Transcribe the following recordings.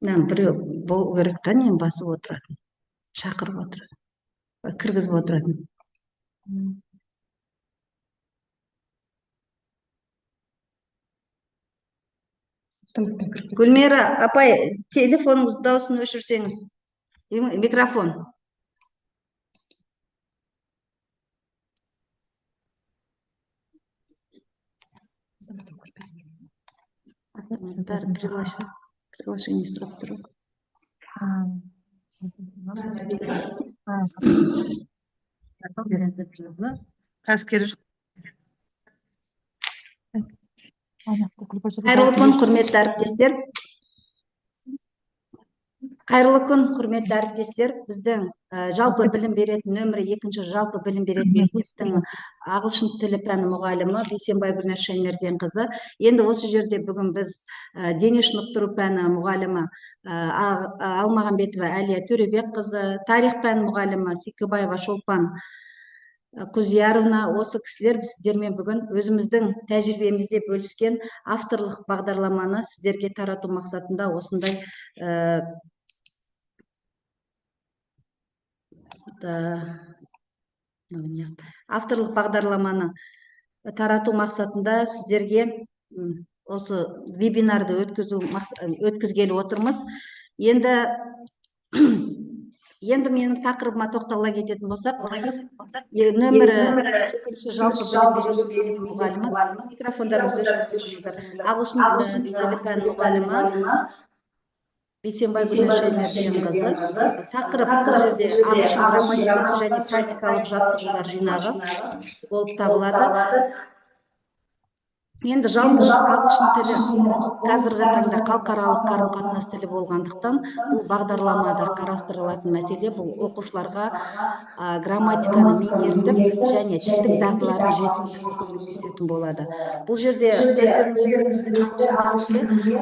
біреу болу керек та, нені басып отыратын, шақырып отыратын, кіргізіп отыратын. Гүлмира апай, телефоныңыз дауысын өшірсеңіз. Микрофон. Бәрі приглашение сұрап тұр. Қайырлы күн, құрметті әріптестер. Қайырлы күн, құрметті әріптестер. Біздің жалпы білім беретін, нөмірі 2-ші жалпы білім беретін мектептің ағылшын тілі пәні мұғалімі Бейсенбай Гүлнәр Шаймерденқызы. Енді осы жерде бүгін біз дене шынықтыру пәні мұғалімі Алмағамбетова Әлия Төребекқызы, тарих пәні мұғалімі Секібаева Шолпан Құзияровна, осы кісілер сіздермен бүгін өзіміздің тәжірибемізде бөліскен авторлық бағдарламаны сіздерге тарату мақсатында осындай авторлық бағдарламаны тарату мақсатында сіздерге осы вебинарды өткізгелі отырмыз. Енді менің тақырыбыма тоқтала кететін болсақ, нөмірі 2-ші жалпы білім беретін мұғалімі, микрофондарыңызды өшіріңіздер, ағылшын тілі пәні мұғалімі Бейсенбай Гүлнәр Шаймерденқызы. Тақырып бұл жерде ағылшын грамматикасы және практикалық жаттығулар жинағы болып табылады. Енді жалпы ағылшын тілі қазіргі таңда халықаралық қарым-қатынас тілі болғандықтан, бұл бағдарламада қарастырылатын мәселе бұл оқушыларға грамматиканы меңгертіп және тілдік дағдыларын жетілдіруге көмектесетін болады. Бұл жерде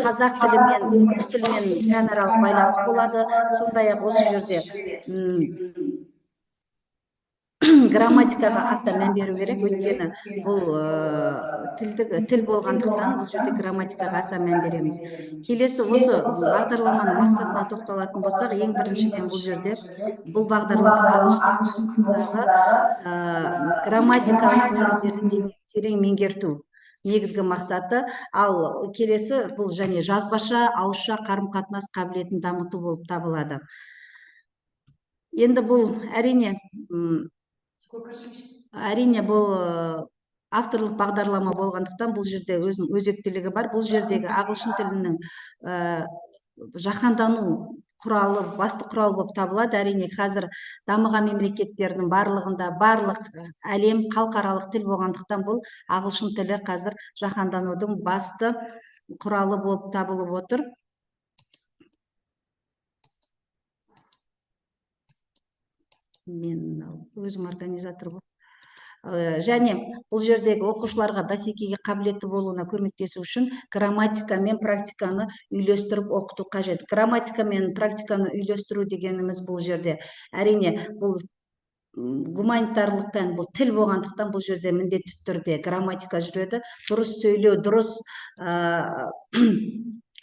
қазақ тілі мен орыс тілімен пәнаралық байланыс болады. Сондай-ақ осы жерде грамматикаға аса мән беру керек, өйткені бұл тіл болғандықтан бұл жерде грамматикаға аса мән береміз. Келесі осы бағдарламаның мақсатына тоқталатын болсақ, ең біріншіден бұл жерде бұл бағдарлама ағылшын тіліндегі грамматикалық негіздерді терең меңгерту негізгі мақсаты, ал келесі бұл және жазбаша, ауызша қарым-қатынас қабілетін дамыту болып табылады. Енді бұл әрине бұл авторлық бағдарлама болғандықтан бұл жерде өзінің өзектілігі бар. Бұл жердегі ағылшын тілінің жаһандану құралы, басты құрал болып табылады. Әрине қазір дамыған мемлекеттердің барлығында барлық әлем халықаралық тіл болғандықтан бұл ағылшын тілі қазір жаһанданудың басты құралы болып табылып отыр. Мен өзім организатор болып. Және бұл жердегі оқушыларға бәсекеге қабілетті болуына көмектесу үшін грамматика мен практиканы үйлестіріп оқыту қажет. Грамматика мен практиканы үйлестіру дегеніміз бұл жерде әрине бұл гуманитарлық пән, бұл тіл болғандықтан бұл жерде міндетті түрде грамматика жүреді. Дұрыс сөйлеу,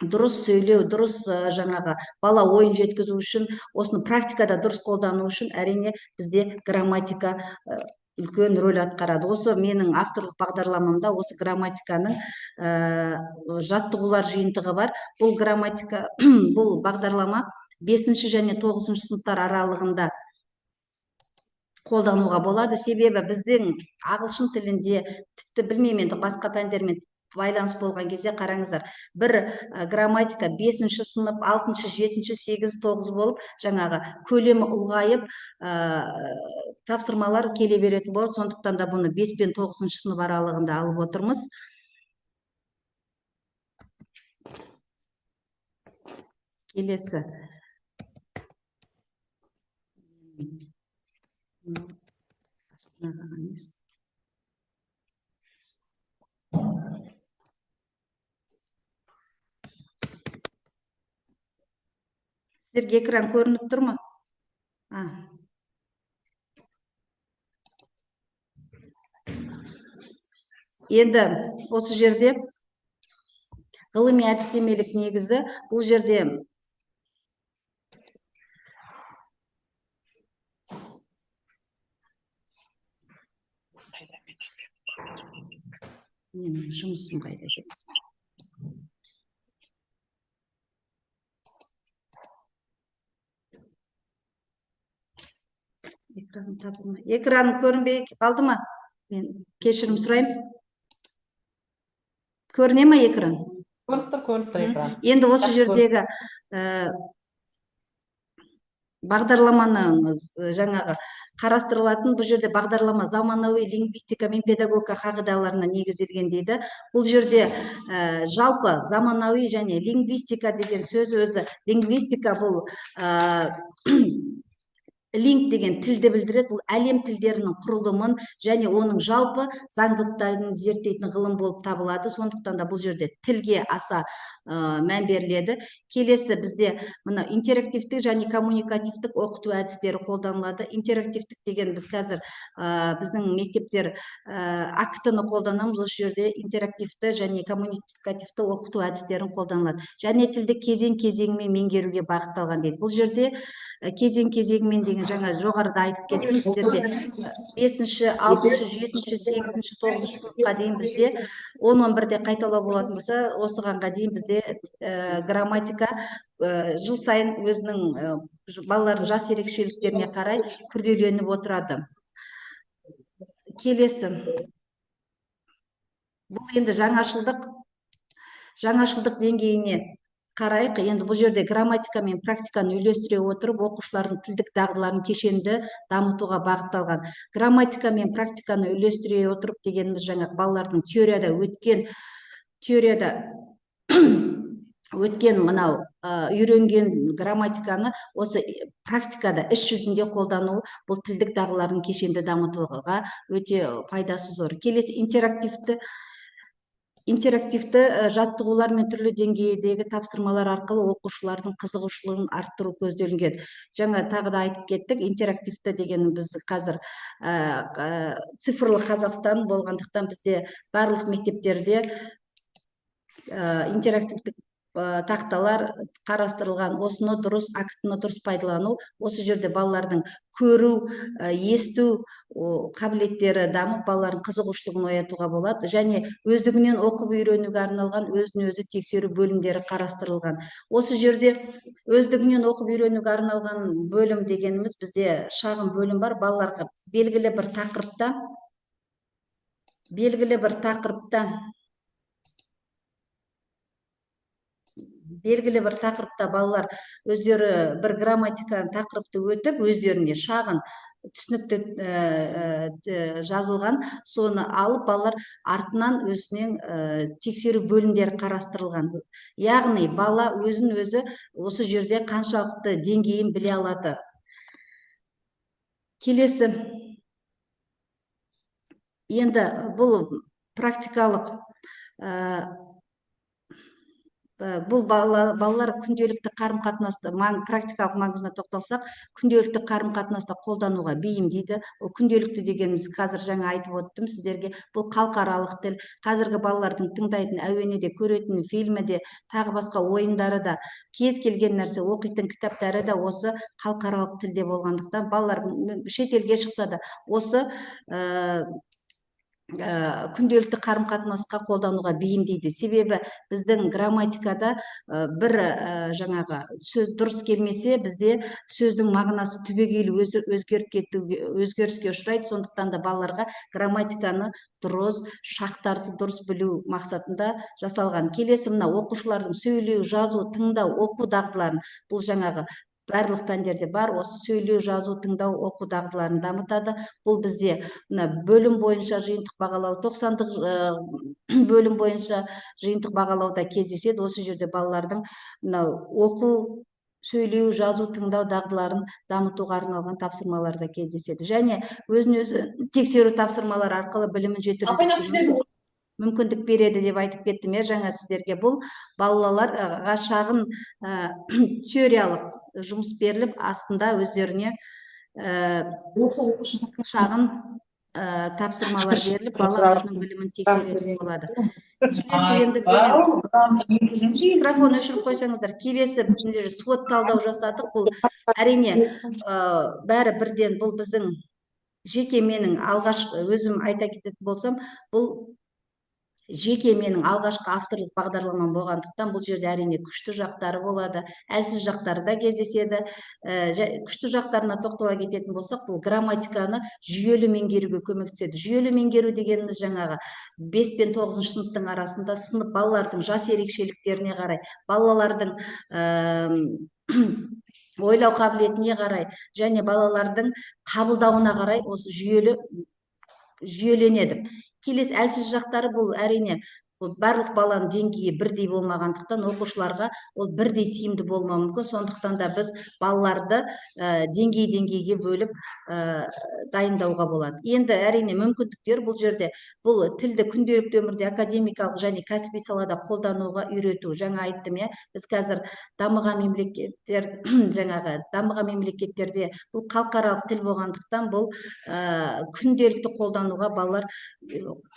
дұрыс сөйлеу, дұрыс жаңағы бала ойын жеткізу үшін, осыны практикада дұрыс қолдану үшін әрине бізде грамматика үлкен рөл атқарады. Осы менің авторлық бағдарламамда осы грамматиканың жаттығулар жиынтығы бар. Бұл грамматика, бұл бағдарлама 5-ші және 9-ші сыныптар аралығында қолдануға болады. Себебі біздің ағылшын тілінде тіпті білмеймін, енді басқа пәндермен байланыс болған кезде қараңыздар, бір грамматика 5-ші сынып, 6-шы, 7-ші, 8, 9 болып, жаңағы көлемі ұлғайып, тапсырмалар келе беретін болады. Сондықтан да бұны 5 пен 9-шы сынып аралығында алып отырмыз. Келесі. Сіздерге экран көрініп тұр ма? Енді осы жерде ғылыми әдістемелік негізі, бұл жерде Менің жұмысым қайда екен? Экран табылмай. Экран көрінбей қалды ма? Мен кешірім сұраймын. Көріне ма экран? Көріп тұр экран. Енді осы жердегі бағдарламаны жаңағы қарастырылатын, бұл жерде бағдарлама заманауи лингвистика мен педагогика қағидаларына негізделген дейді. Бұл жерде жалпы заманауи және лингвистика деген сөз өзі, лингвистика бұл линк деген тілді білдіреді. Бұл әлем тілдерінің құрылымын және оның жалпы заңдылықтарын зерттейтін ғылым болып табылады. Сондықтан да бұл жерде тілге аса мән беріледі. Келесі бізде мына интерактивтік және коммуникативтік оқыту әдістері қолданылады. Интерактивтік деген біз қазір біздің мектептер АКТ-ны қолданамыз. Осы жерде интерактивті және коммуникативті оқыту әдістерін қолданылады. Және тілді кезең-кезеңімен меңгеруге бағытталған дейді. Бұл жерде кезең-кезеңімен деген жаңа жоғарыда айтып кеттім сіздерге 5-ші, 6-ші, 7-ші, 8-ші, 9-ші сыныпқа дейін бізде 10-11-де қайталау болатын болса, осығанға дейін бізде грамматика жыл сайын өзінің балалардың жас ерекшеліктеріне қарай күрделеніп отырады. Келесі. Бұл енді жаңашылдық деңгейіне қарайық. Енді бұл жерде грамматика мен практиканы үйлестіре отырып, оқушылардың тілдік дағдыларын кешенді дамытуға бағытталған. Грамматика мен практиканы үйлестіре отырып дегеніміз жаңа балалардың теорияда өткен мынау үйренген грамматиканы осы практикада іс жүзінде қолдану, бұл тілдік дағдыларын кешенді дамытуға өте пайдасы зор. Келесі интерактивті жаттығулар мен түрлі деңгейдегі тапсырмалар арқылы оқушылардың қызығушылығын арттыру көзделген. Жаңа тағы да айтып кеттік, интерактивті деген біз қазір цифрлы Қазақстан болғандықтан бізде барлық мектептерде интерактивтік тақталар қарастырылған. Осыны дұрыс, АКТ-ны дұрыс пайдалану. Осы жерде балалардың көру, есту қабілеттері дамып, балалардың қызығушылығын оятуға болады. Және өздігінен оқып үйренуге арналған өзін-өзі тексеру бөлімдері қарастырылған. Осы жерде өздігінен оқып үйренуге арналған бөлім дегеніміз бізде шағын бөлім бар. Балаларға белгілі бір тақырыпта балалар өздері бір грамматика тақырыпты өтіп, өздеріне шағын түсінікті жазылған, соны алып балалар артынан өзінен тексеру бөлімдері қарастырылған. Яғни бала өзін-өзі осы жерде қаншалықты деңгейін біле алады. Келесі. Енді бұл практикалық бұл балалар күнделікті қарым-қатынаста, практикалық маңызына тоқталсақ, күнделікті қарым-қатынаста қолдануға бейімдейді. Ол күнделікті дегеніміз қазір жаңа айтып өттім сіздерге. Бұл халықаралық тіл. Қазіргі балалардың тыңдайтын әуені де, көретін фильмі де, тағы басқа ойындары да, кез келген нәрсе, оқитын кітаптары да осы халықаралық тілде болғандықтан балалар шетелге шықса да осы күнделікті қарым-қатынасқа қолдануға бейімдейді. Себебі біздің грамматикада бір жаңағы сөз дұрыс келмесе, бізде сөздің мағынасы түбегейлі өзгеріске ұшырайды. Сондықтан да балаларға грамматиканы дұрыс, шақтарды дұрыс білу мақсатында жасалған. Келесі мына оқушылардың сөйлеу, жазу, тыңдау, оқу дағдыларын, бұл жаңағы барлық пәндерде бар, осы сөйлеу, жазу, тыңдау, оқу дағдыларын дамытады. Бұл бізде мына бөлім бойынша жиынтық бағалау, 90-дық бөлім бойынша жиынтық бағалауда кездеседі. Осы жерде балалардың оқу, сөйлеу, жазу, тыңдау дағдыларын дамытуға арналған тапсырмаларда кездеседі. Және өзін-өзі тексеру тапсырмалары арқылы білімін жетілдіруге мүмкіндік береді деп айтып кеттім. Жаңа сіздерге бұл балаларға шағын теориялық жұмыс беріліп, астында өздеріне шағын тапсырмалар беріліп, бала өзінің білімін тексеретін болады. Микрофон өшіріп қойсаңыздар. Келесі свод талдау жасадық. Бұл әрине бәрі бірден, бұл біздің жеке менің алғаш өзім айта кететін болсам, бұл жеке менің алғашқы авторлық бағдарламам болғандықтан бұл жерде әрине күшті жақтары болады, әлсіз жақтары да кездеседі. Күшті жақтарына тоқтала кететін болсақ, бұл грамматиканы жүйелі меңгеруге көмектеседі. Жүйелі меңгеру дегеніміз жаңағы 5 пен 9 сыныптың арасында сынып балалардың жас ерекшеліктеріне қарай, балалардың ойлау қабілетіне қарай және балалардың қабылдауына қарай осы жүйеленеді. Келесі әлсіз жақтары бұл әрине барлық баланың деңгейі бірдей болмағандықтан оқушыларға ол бірдей тиімді болмауы мүмкін. Сондықтан да біз балаларды деңгейге бөліп дайындауға болады. Енді әрине мүмкіндіктер бұл жерде бұл тілді күнделікті өмірде академикалық және кәсіби салада қолдануға үйрету. Жаңа айттым, біз қазір дамыған мемлекеттерде бұл халықаралық тіл болғандықтан бұл күнделікті қолдануға балалар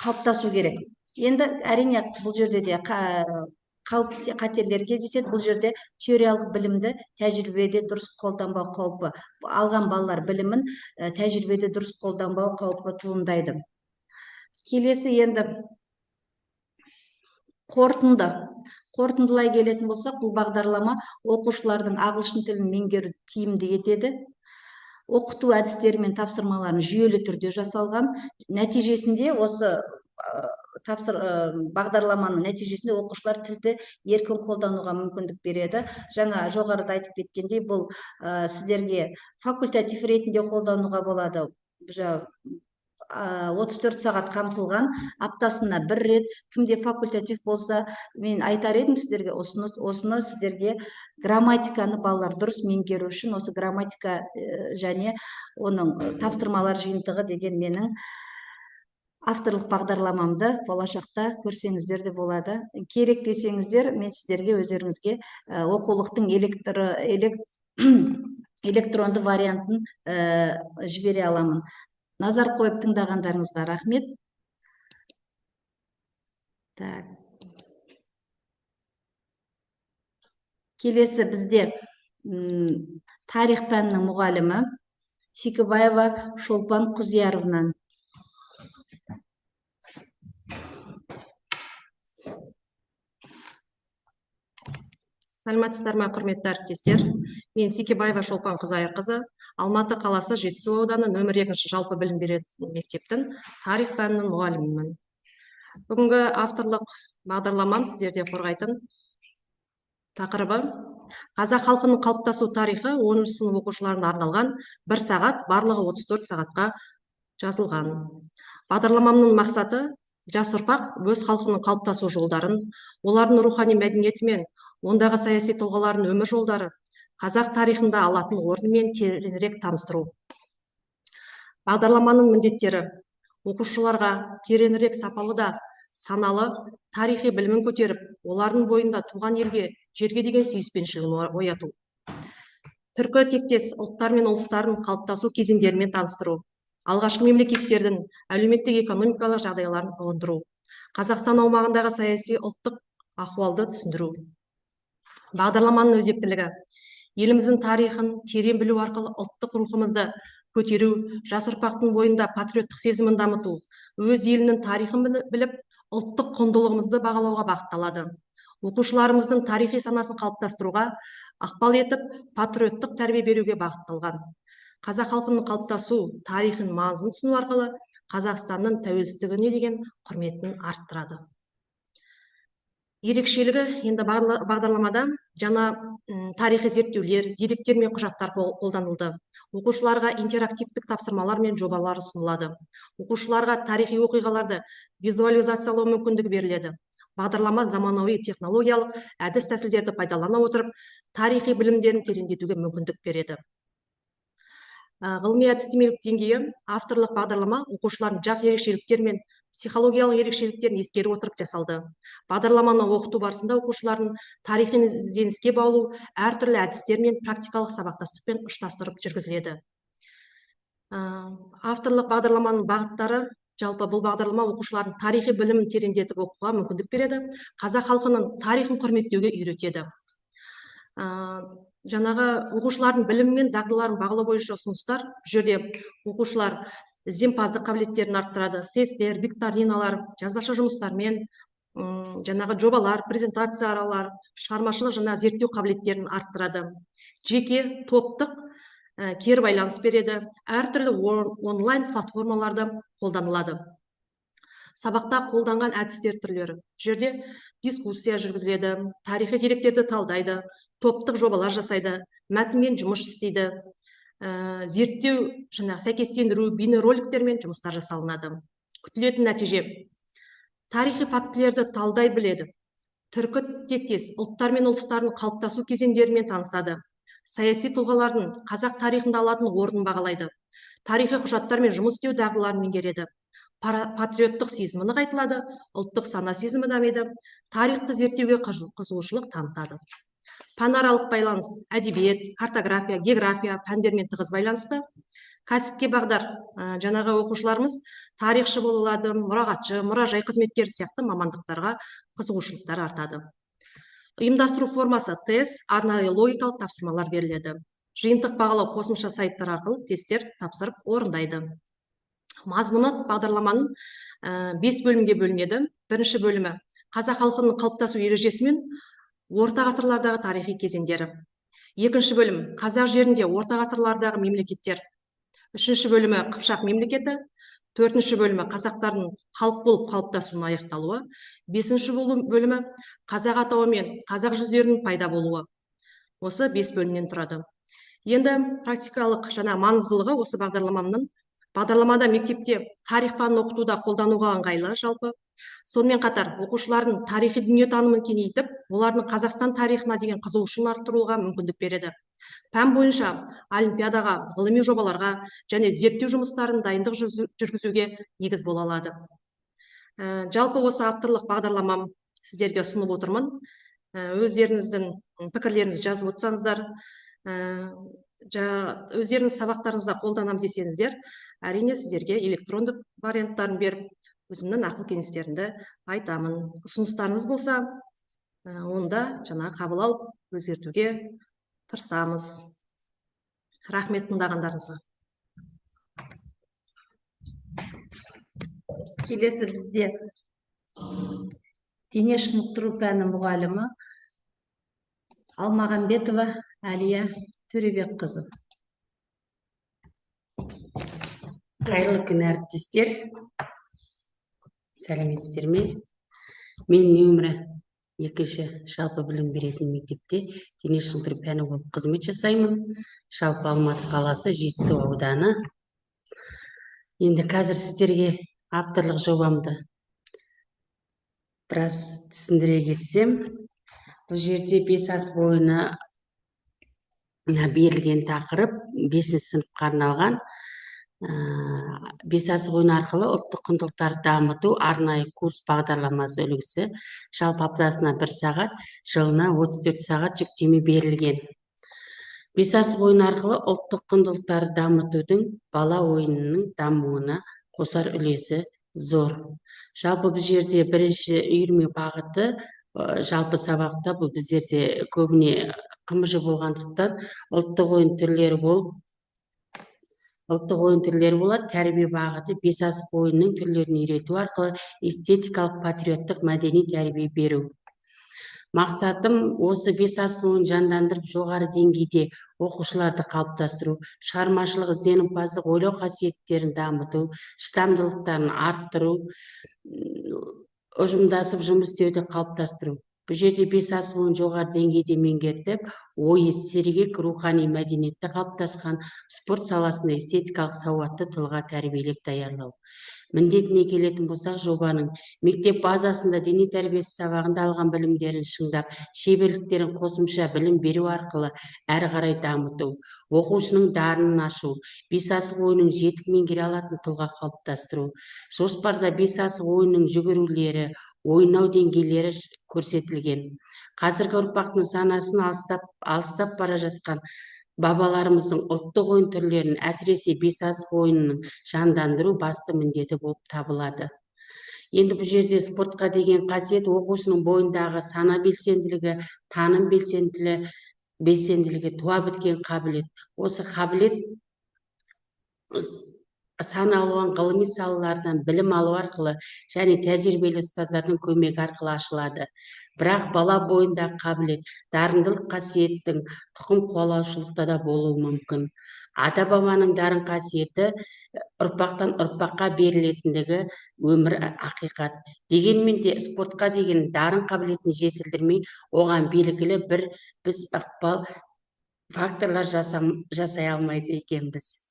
қалыптасу керек. Енді әрине бұл жерде де қауіп қатерлер кездеседі. Бұл жерде теориялық білімді тәжірибеде дұрыс қолданбау қаупі, алған балалар білімін тәжірибеде дұрыс қолданбау қаупі туындайды. Келесі енді қорытындылай келетін болсақ, бұл бағдарлама оқушылардың ағылшын тілін меңгеруді тиімді етеді. Оқыту әдістері мен тапсырмаларын жүйелі түрде жасалған. Нәтижесінде осы бағдарламаның нәтижесінде оқушылар тілді еркін қолдануға мүмкіндік береді. Жаңа жоғарыда айтып кеткендей, бұл сіздерге факультатив ретінде қолдануға болады. 34 сағат қамтылған, аптасына 1 рет. Кімде факультатив болса, мен айтар едім сіздерге, осыны сіздерге грамматиканы балалар дұрыс меңгеру үшін осы грамматика және оның тапсырмалар жиынтығы деген менің авторлық бағдарламамды болашақта көрсеңіздер де болады. Керек десеңіздер, мен сіздерге өздеріңізге оқулықтың электронды вариантын жібере аламын. Назар қойып тыңдағандарыңызға рахмет. Келесі бізде тарих пәнінің мұғалімі Секібаева Шолпан Құзияровнан. Сәлеметсіздер ме, құрметті әріптестер? Мен Секібаева Шолпан Құзайырқызы, Алматы қаласы Жетісу ауданы нөмір 2 жалпы білім беретін мектептің тарих пәнінің мұғалімімін. Бүгінгі авторлық бағдарламам сіздерде қорғайтын тақырыбы қазақ халқының қалыптасу тарихы 10 сынып оқушыларына арналған 1 сағат, барлығы 34 сағатқа жазылған. Бағдарламамның мақсаты жас ұрпақ өз халқының қалыптасу жолдарын, олардың рухани мәдениеті мен ондағы саяси тұлғалардың өмір жолдары, қазақ тарихында алатын орнымен тереңірек таныстыру. Бағдарламаның міндеттері оқушыларға тереңірек сапалы да саналы тарихи білімін көтеріп, олардың бойында туған елге, жерге деген сүйіспеншілігін ояту. Түркі тектес ұлттар мен ұлыстардың қалыптасу кезеңдерімен таныстыру. Алғашқы мемлекеттердің әлеуметтік экономикалық жағдайларын ұғындыру. Қазақстан аумағындағы саяси ұлттық ахуалды түсіндіру. Бағдарламаның өзектілігі еліміздің тарихын терең білу арқылы ұлттық рухымызды көтеру, жас ұрпақтың бойында патриоттық сезімін дамыту, өз елінің тарихын біліп, ұлттық құндылығымызды бағалауға бағытталады. Оқушыларымыздың тарихи санасын қалыптастыруға ықпал етіп, патриоттық тәрбие беруге бағытталған. Қазақ халқының қалыптасу тарихын маңызын түсіну арқылы Қазақстанның тәуелсіздігіне деген құрметін арттырады. Ерекшелігі енді бағдарламада жаңа тарихи зерттеулер, деректер мен құжаттар қолданылды. Оқушыларға интерактивтік тапсырмалар мен жобалар ұсынылады. Оқушыларға тарихи оқиғаларды визуализациялау мүмкіндігі беріледі. Бағдарлама заманауи технологиялық әдіс тәсілдерді пайдалана отырып, тарихи білімдерін тереңдетуге мүмкіндік береді. Ғылыми әдістемелік деңгейі авторлық бағдарлама оқушылардың жас ерекшеліктер мен психологиялық ерекшеліктерін ескере отырып жасалды. Бағдарламаны оқыту барысында оқушылардың тарихын ізденіске баулу әртүрлі әдістер мен практикалық сабақтастықпен ұштастырып жүргізіледі. Авторлық бағдарламаның бағыттары, жалпы бұл бағдарлама оқушылардың тарихи білімін тереңдетіп оқуға мүмкіндік береді, қазақ халқының тарихын құрметтеуге үйретеді. Жаңағы оқушылардың білімі мен дағдыларын бағалау бойынша ұсыныстар, бұл жерде оқушылар ізденімпаздық қабілеттерін арттырады, тесттер, викториналар, жазбаша жұмыстармен жаңағы жобалар, презентациялар, шығармашылық жана зерттеу қабілеттерін арттырады. Жеке, топтық кері байланыс береді. Әртүрлі онлайн платформаларда қолданылады. Сабақта қолданған әдістер түрлері. Жерде дискуссия жүргізіледі, тарихи деректерді талдайды, топтық жобалар жасайды, мәтінмен жұмыс істейді, зерттеу жаңағы сәйкестендіру бейнероликтермен жұмыстар жасалынады. Күтілетін нәтиже: тарихи фактілерді талдай біледі, түркі тектес ұлттар мен ұлыстардың қалыптасу кезеңдерімен танысады, саяси тұлғалардың қазақ тарихында алатын орнын бағалайды, тарихи құжаттармен жұмыс істеу дағдыларын меңгереді, патриоттық сезімі нығайтылады, ұлттық сана сезімі дамиды, тарихты зерттеуге қызығушылық танытады. Пәнаралық байланыс: әдебиет, картография, география пәндермен тығыз байланысты. Кәсіпке бағдар: жаңағы оқушыларымыз тарихшы бола алады, мұрағатшы, мұражай қызметкері сияқты мамандықтарға қызығушылықтары артады. Ұйымдастыру формасы: тест, арнайы логикалық тапсырмалар беріледі. Жиынтық бағалау қосымша сайттар арқылы тесттер тапсырып орындайды. Мазмұны бағдарламаның 5 бөлімге бөлінеді. Бірінші бөлімі: қазақ халқының қалыптасу ережесі мен орта ғасырлардағы тарихи кезеңдері. Екінші бөлім: қазақ жерінде орта ғасырлардағы мемлекеттер. Үшінші бөлімі: Қыпшақ мемлекеті. Төртінші бөлімі: қазақтардың халық болып қалыптасуының аяқталуы. Бесінші бөлімі: қазақ атауы мен қазақ жүздерінің пайда болуы. Осы 5 бөлімнен тұрады. Енді практикалық жаңа маңыздылығы осы бағдарламада мектепте тарих пәнін оқытуда қолдануға ыңғайлы жалпы. Сонымен қатар оқушылардың тарихи дүниетанымын кеңейтіп, олардың Қазақстан тарихына деген қызығушылығын арттыруға мүмкіндік береді. Пән бойынша олимпиадаға, ғылыми жобаларға және зерттеу жұмыстарын дайындық жүргізуге негіз бола алады. Жалпы осы авторлық бағдарламам сіздерге ұсынып отырмын. Өздеріңіздің пікірлеріңізді жазып отырсаңыздар, өздеріңіз сабақтарыңызда қолданам десеңіздер, әрине сіздерге электрондық варианттарын беріп, өзімнің ақыл кеңестерімді айтамын. Ұсыныстарыңыз болса, онда жаңа қабыл алып, өзгертуге тырысамыз. Рахмет тыңдағандарыңызға. Келесі бізде дене шынықтыру пәні мұғалімі Алмағамбетова Әлия Төребекқызы. Қайырлы күн, әріптестер. Сәлеметсіздер ме? Мен нөмірі 2-ші жалпы білім беретін мектепте дене шынықтыру пәні болып қызмет жасаймын. Жалпы Алматы қаласы, Жетісу ауданы. Енді қазір сіздерге авторлық жобамды біраз түсіндіре кетсем, бұл жерде 5 ас бойына берілген тақырып 5-ші сыныпқа арналған 5 ас ойыны арқылы ұлттық құндылықтарды дамыту арнайы курс бағдарламасы үлгісі. Жалпы аптасына 1 сағат, жылына 34 сағат жүктеме берілген. 5 ас ойыны арқылы ұлттық құндылықтарды дамытудың бала ойынының дамуына қосар үлесі зор. Жалпы бұл жерде бірінші үйірме бағыты, жалпы сабақта бұл біздерде көбіне қымжы болғандықтан ұлттық ойын түрлері болады. Тәрбие бағыты 5 ас ойынның түрлерін үйрету арқылы эстетикалық, патриоттық, мәдени тәрбие беру. Мақсатым осы 5 ас ойын жандандырып, жоғары деңгейде оқушыларды қалыптастыру, шығармашылық ізденімпаздық ойлау қасиеттерін дамыту, шыдамдылықтарын арттыру, ұжымдасып жұмыс істеуді қалыптастыру. Бұл жерде 5 ас ойын жоғары деңгейде меңгертіп, ойы сергек рухани мәдениетті қалыптасқан спорт саласында эстетикалық сауатты тұлға тәрбиелеп даярлау. Міндетіне келетін болсақ, жобаның мектеп базасында дене тәрбиесі сабағында алған білімдерін шыңдап, шеберліктерін қосымша білім беру арқылы әрі қарай дамыту, оқушының дарынын ашу, 5 ас ойынның жетік меңгере алатын тұлға қалыптастыру. Жоспарда 5 ас ойынның жүгірулері, ойнау деңгейлері көрсетілген. Қазіргі ұрпақтың санасын алыстап бара жатқан бабаларымыздың ұлттық ойын түрлерін, әсіресе 5 ас ойынның жандандыру басты міндеті болып табылады. Енді бұл жерде спортқа деген қасиет оқушының бойындағы сана белсенділігі, таным белсенділігі туа біткен қабілет. Осы қабілет сан алуан ғылыми салалардан білім алу арқылы және тәжірибелі ұстаздардың көмегі арқылы ашылады. Бірақ бала бойындағы қабілет, дарындылық қасиеттің тұқым қуалаушылықта да болуы мүмкін. Ата бабаның дарын қасиеті ұрпақтан ұрпаққа берілетіндігі өмір ақиқат. Дегенмен де спортқа деген дарын қабілетін жетілдірмей, оған белгілі бір біз ықпал факторлар жасай алмайды екенбіз.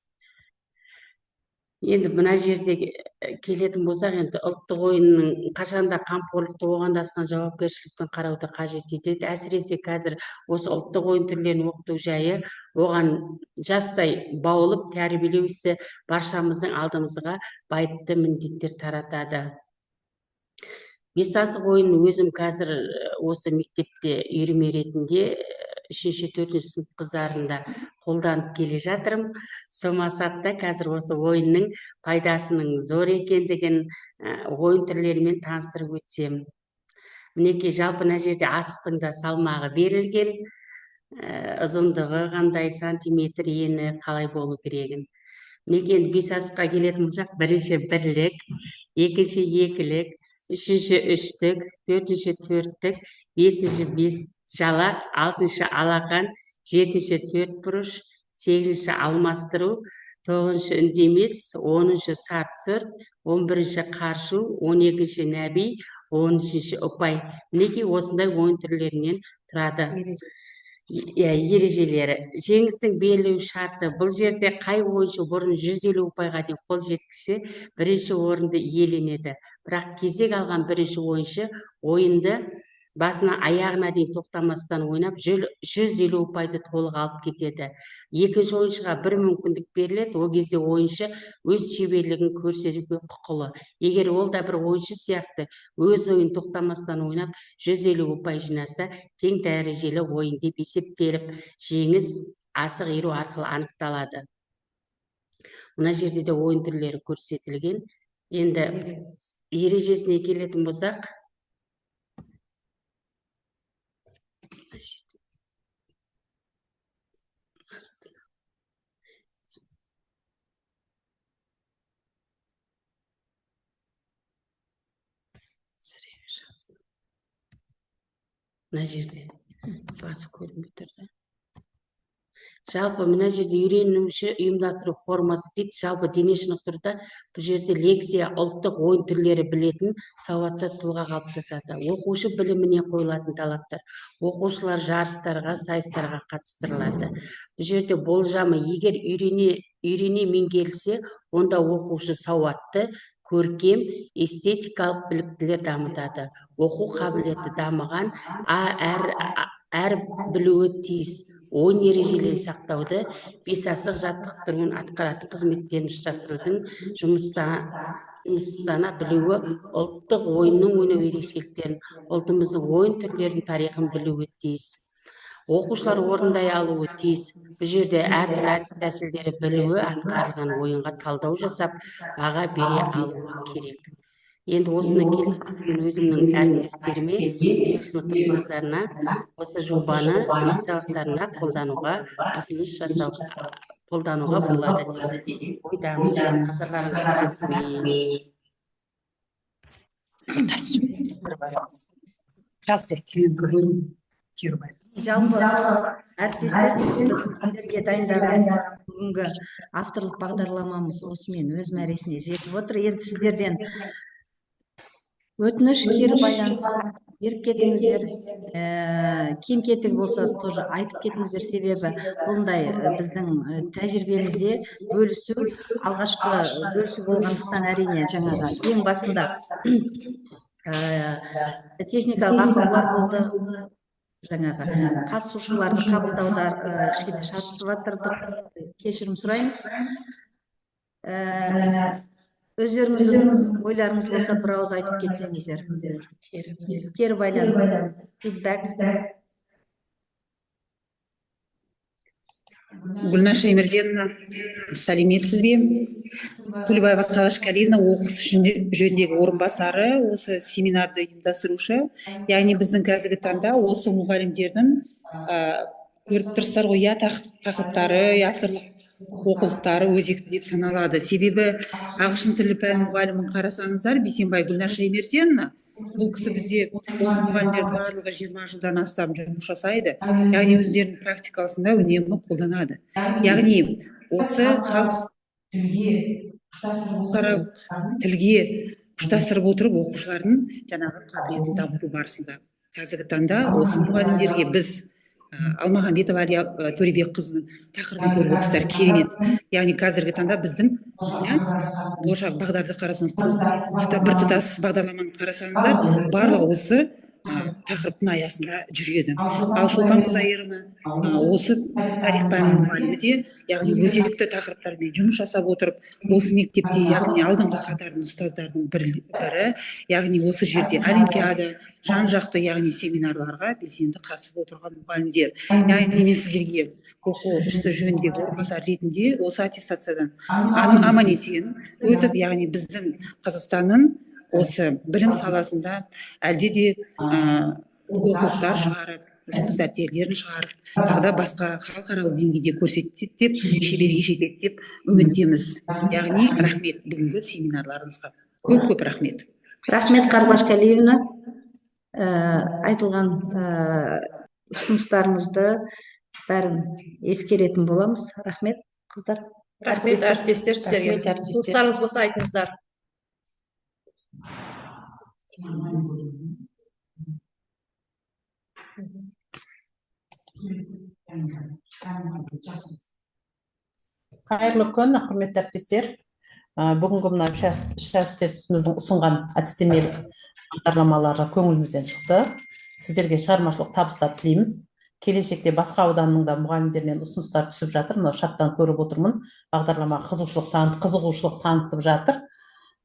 Енді мына жерде келетін болсақ, енді ұлттық ойынның қашанда қамқорлықты оған да асқан жауапкершілікпен қарауды қажет етеді. Әсіресе қазір осы ұлттық ойын түрлерін оқыту жайы оған жастай баулып тәрбиелеу ісі баршамыздың алдымызға байыпты міндеттер таратады. Бесасық ойынын өзім қазір осы мектепте үйірме ретінде 3-4 сынып қыздарында қолданып келе жатырмын. Сол мақсатта қазір осы ойынның пайдасының зор екендігін ойын түрлерімен таныстырып өтсем. Мінекей, жалпы мына жерде асықтың да салмағы берілген, ұзындығы қандай, сантиметр, ені қалай болу керегін. Мінекей, енді бесасыққа келетін болсақ, бірінші бірлік, екінші екілік, үшінші үштік, төртінші төрттік, бесінші бес жалақ, алтыншы алақан, жетінші төрт бұрыш, сегізінші алмастыру, тоғызыншы үндемес, 10-шы сарт-сырт, 11-ші қаршу, 12-ші нәби, 13-ші ұпай. Мінекей осындай ойын түрлерінен тұрады. Ережелері. Жеңістің белгілеу шарты. Бұл жерде қай ойыншы бұрын 150 ұпайға дейін қол жеткізсе, бірінші орынды иеленеді. Бірақ кезек алған бірінші ойыншы ойынды басына аяғына дейін тоқтамастан ойнап 150 ұпайды толық алып кетеді. Екінші ойыншыға бір мүмкіндік беріледі, ол кезде ойыншы өз шеберлігін көрсетуге құқылы. Егер ол да бір ойыншы сияқты өз ойын тоқтамастан ойнап 150 ұпай жинаса, тең дәрежелі ойын деп есептеліп, жеңіс асық иіру арқылы анықталады. Мына жерде де ойын түрлері көрсетілген. Енді ережесіне келетін болсақ, мына жерде басы көрінбей тұрды. Жалпы мына жерде үйренуші ұйымдастыру формасы дейді. Жалпы дене шынықтыруда бұл жерде лекция ұлттық ойын түрлері білетін сауатты тұлға қалыптасады. Оқушы біліміне қойылатын талаптар. Оқушылар жарыстарға, сайыстарға қатыстырылады. Бұл жерде болжамы, егер үйрене меңгерілсе, онда оқушы сауатты, көркем, эстетикалық біліктілер дамытады. Оқу қабілеті дамыған, әр білуі тиіс. Ойын ережелерін сақтауды, бесасық жаттықтыруын атқаратын қызметтерін ұштастырудың жұмыстана білуі, ұлттық ойынның ойнау ерекшеліктерін, ұлтымыздың ойын түрлерінің тарихын білуі тиіс. Оқушылар орындай алуы тиіс. Бұл жерде әртүрлі әдіс тәсілдері білуі, атқарылған ойынға талдау жасап, баға бере алуы керек. Енді осыны келтірген өзімнің әріптестеріме, шынықтыр ұстаздарына осы жобаны өз сабақтарында қолдануға, ұсыныс жасау, қолдануға болады деп ойдамын. Назарларыңызға рахмет. Жалпы әріптестер, сіздерге дайындаған бүгінгі авторлық бағдарламамыз осымен өз мәресіне жетіп отыр. Енді сіздерден өтініш, кері байланыс беріп кетіңіздер. Кем кетік болса тоже айтып кетіңіздер, себебі бұндай біздің тәжірибемізде бөлісу, алғашқы бөлісу болғандықтан әрине жаңағы ең басында техникалық ақаулар болды. Жаңағы қатысушыларды қабылдауда кішкене шатысып жатырдық, кешірім сұраймыз. Өздеріңіздің ойларыңыз болса бір ауыз айтып кетсеңіздер. Кері байланыс, фидбәк. Гүлнаша Емерденовна, сәлеметсіз бе? Тулебаева Қалашқалиевна оқыс жөніндегі орынбасары, осы семинарды ұйымдастырушы. Яғни біздің қазіргі таңда осы мұғалімдердің көріп тұрсыздар ғой, иә, тақырыптары, авторлық оқулықтары өзекті деп саналады. Себебі ағылшын тілі пән мұғалімін қарасаңыздар, Бейсенбай Гүлнар Шаймерденовна, бұл кісі бізде, осы мұғалімдер барлығы 20 жылдан астам жұмыс жасайды, яғни өздерінің практикасында үнемі қолданады. Яғни осы халықаралық тілге ұштастырып отырып оқушылардың жаңағы қабілетін дамыту барысында қазіргі таңда осы мұғалімдерге біз Алмағамбетова Әлия Төребекқызының тақырыбын көріп отырсыздар, керемет. Яғни қазіргі таңда біздің болашақ бағдарды қарасаңыз, біртұтас бағдарламаны қарасаңыздар, барлығы осы тақырыптың аясында жүреді. Ал Шолпан Құзайырова осы тарих пәнінің мұғалімі де, яғни өзекті тақырыптармен жұмыс жасап отырып, осы мектепте, яғни алдыңғы қатардың ұстаздардың бірі, яғни осы жерде олимпиада, жан-жақты, яғни семинарларға белсенді қатысып отырған мұғалімдер. Яғни мен сіздерге оқу ісі жөніндегі орынбасар ретінде осы аттестациядан аман есен өтіп, яғни біздің Қазақстанның осы білім саласында әлде де оқулықтар шығарып, жұмыс дәптерлерін шығарып, тағы да басқа халықаралық деңгейде көрсетеді деп, шеберге жетеді деп үміттеміз. Яғни рахмет бүгінгі семинарларыңызға. Көп рахмет. Рахмет, Қарлығаш Қалиевна. Айтылған ұсыныстарыңызды бәрін ескеретін боламыз. Рахмет, қыздар. Рахмет, әріптестер, сіздерге. Ұсыныстарыңыз болса айтыңыздар. Қайырлы күн, құрметті әріптестер. Бүгінгі мына үш әріптесіміздің ұсынған әдістемелік бағдарламалары көңілімізден шықты. Сіздерге шығармашылық табыстар тілейміз. Келешекте басқа ауданның да мұғалімдерінен ұсыныстар түсіп жатыр. Мына шаттан көріп отырмын. Бағдарлама қызығушылық танытып жатыр.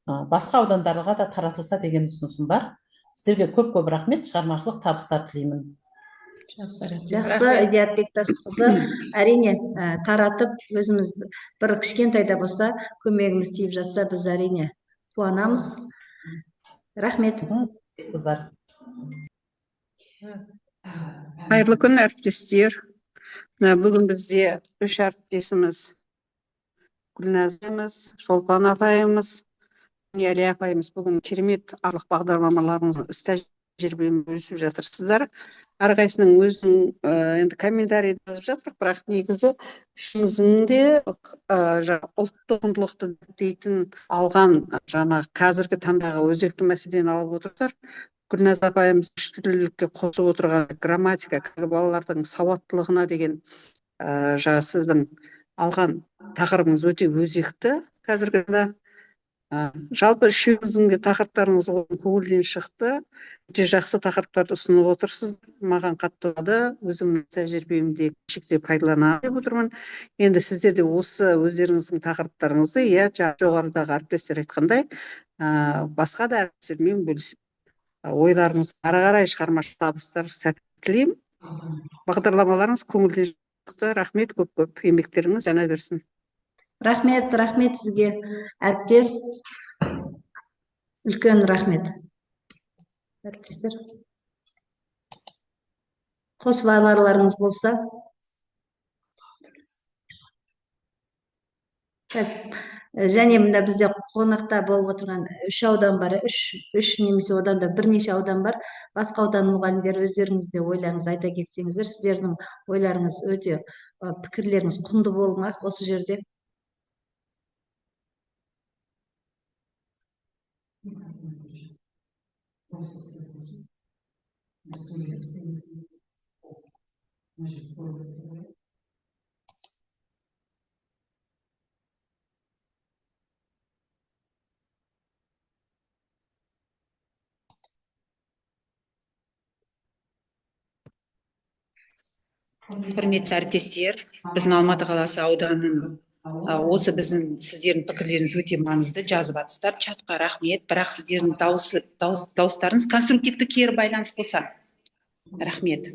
Басқа аудандарға да таратылса деген ұсынысым бар. Сіздерге көп рахмет, шығармашылық табыстар тілеймін. Жақсы, Идият Бектасқызы. Әрине, таратып, өзіміз бір кішкентай да болса көмегіміз тиіп жатса, біз әрине қуанамыз. Рахмет. Қыздар. Қайырлы күн, әріптестер. Бүгін бізде үш әріптесіміз, Гүлназимыз, Шолпан апайымыз, Әлия апайымыз бүгін керемет арлық бағдарламаларыңыздың іс тәжірибемен бөлісіп жатырсыздар. Әрқайсының өзінің енді комментарий жазып жатыр, бірақ негізі үшіңіздің де ұлттық құндылықты дейтін алған жаңағы қазіргі таңдағы өзекті мәселені алып отырсыздар. Гүлназ апайымыз үш тілділікке қосып отырған грамматика, балалардың сауаттылығына деген жаңа сіздің алған тақырыбыңыз өте өзекті қазіргі таңда. Жалпы үшеуіңіздің де тақырыптарыңыз көңілден шықты. Өте жақсы тақырыптарды ұсынып отырсыз. Маған қатты ұнады. Өзімнің тәжірибемде шекте пайдалана деп отырмын. Енді сіздер де осы өздеріңіздің тақырыптарыңызды, жоғарыдағы әріптестер айтқандай, басқа да әріптестермен бөлісіп, ойларыңыз ары қарай шығармашылық табыстар сәтті тілеймін. Бағдарламаларыңыз көңілден шықты. Рахмет, көп еңбектеріңіз жана берсін. Рахмет сізге, әріптес. Үлкен рахмет. Әріптестер. Қосып аларларыңыз болса. Және мында бізде қонақта болып отырған үш аудан бар, үш немесе одан да бірнеше аудан бар. Басқа аудан мұғалімдері өздеріңізде ойларыңыз айта кетсеңіздер, сіздердің ойларыңыз өте, пікірлеріңіз құнды болмақ осы жерде. Құрметті әріптестер, біздің Алматы қаласы ауданының осы біздің сіздердің пікірлеріңіз өте маңызды, жазып жатсыздар. Чатқа рахмет, бірақ сіздердің дауыстарыңыз конструктивті кері байланыс болса. Рахмет.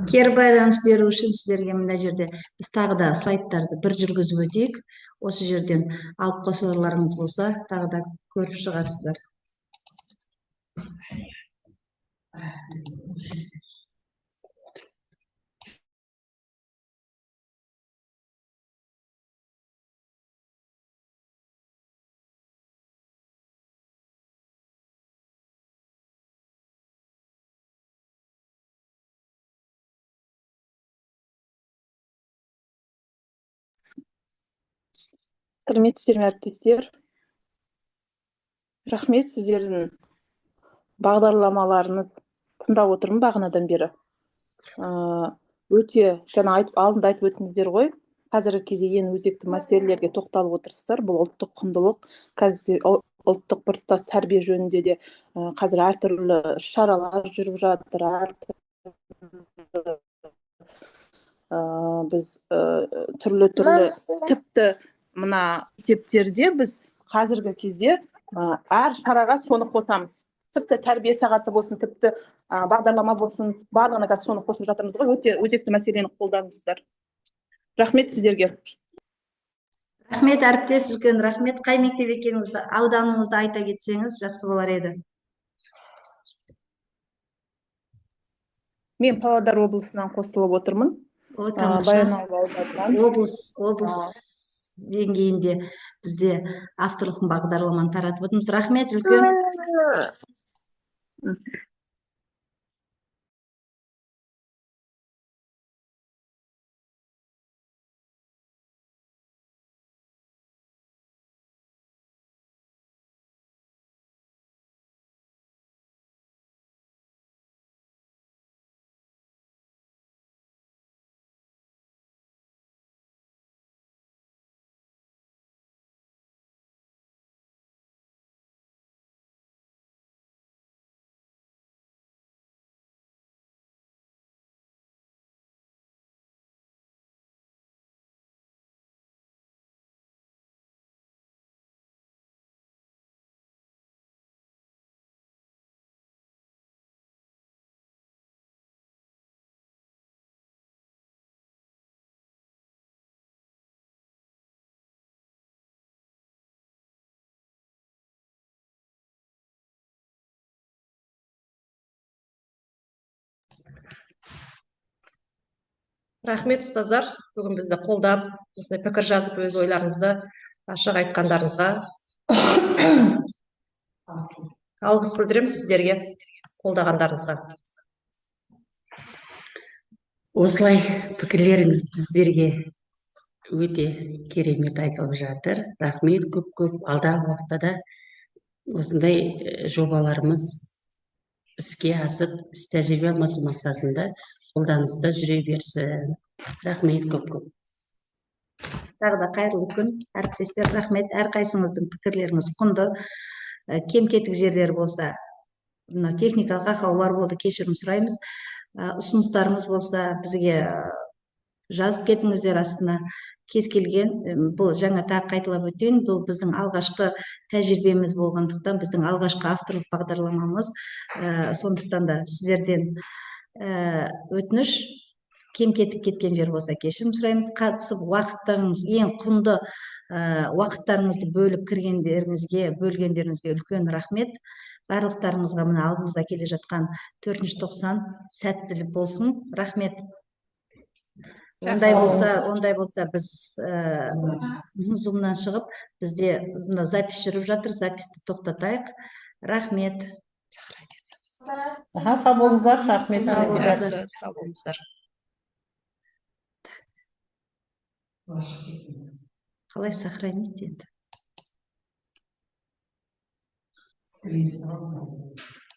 Кері байланыс беру үшін сіздерге мына жерде біз тағы да слайдтарды бір жүргізіп өтейік. Осы жерден алып қосарларыңыз болса, тағы да көріп шығарсыздар. Құрметті әріптестер, рахмет сіздердің бағдарламаларыңыз тыңдап отырмын бағанадан бері. Өте жаңа алдында айтып өттіңіздер ғой, қазіргі кезде ең өзекті мәселелерге тоқталып отырсыздар. Бұл ұлттық құндылық, қазір ұлттық біртұтас тәрбие жөнінде де қазір әртүрлі шаралар жүріп жатыр. Біз түрлі тіпті мына мектептерде біз қазіргі кезде әр шараға соны қосамыз. Тіпті тәрбие сағаты болсын, тіпті бағдарлама болсын, барлығына қазір соны қосып жатырмыз ғой. Өте өзекті мәселені қолдаңыздар. Рахмет сіздерге. Рахмет, әріптес, үлкен рахмет. Қай мектеп екеніңізді, ауданыңызды айта кетсеңіз жақсы болар еді. Мен Павлодар облысынан қосылып отырмын. Облыс деңгейінде бізде авторлық бағдарламаны таратып отырмыз. Рахмет, үлкен. Рахмет, ұстаздар. Бүгін бізді қолдап, осындай пікір жазып, өз ойларыңызды ашық айтқандарыңызға алғыс білдіреміз сіздерге, қолдағандарыңызға. Осылай пікірлеріңіз біздерге өте керемет айтылып жатыр. Рахмет, көп алдағы уақытта да осындай жобаларымыз іске асып, іс тәжірибе алмасу мақсатында қолданыста жүре берсін. Рахмет, көп. Тағы да қайырлы күн, әріптестер, рахмет. Әрқайсыңыздың пікірлеріңіз құнды. Кем кетік жерлер болса, техникалық ақаулар болды, кешірім сұраймыз. Ұсыныстарымыз болса, бізге жазып кетіңіздер астына. Кез келген, бұл жаңа тағы қайталап өтейін, бұл біздің алғашқы тәжірибеміз болғандықтан, біздің алғашқы авторлық бағдарламамыз, сондықтан да сіздерден өтініш, кем кетік кеткен жер болса кешірім сұраймыз. Қатысып уақыттарыңыз, ең құнды уақыттарыңызды бөліп бөлгендеріңізге үлкен рахмет. Барлықтарыңызға мына алдымызда келе жатқан 490 сәттілік болсын. Рахмет. Ондай болса біз зумнан шығып, бізде запись жүріп жатыр, записті тоқтатайық. Рахмет. Сау болыңыздар, рахмет. Сау болыңыздар. Қалай сохранить енді?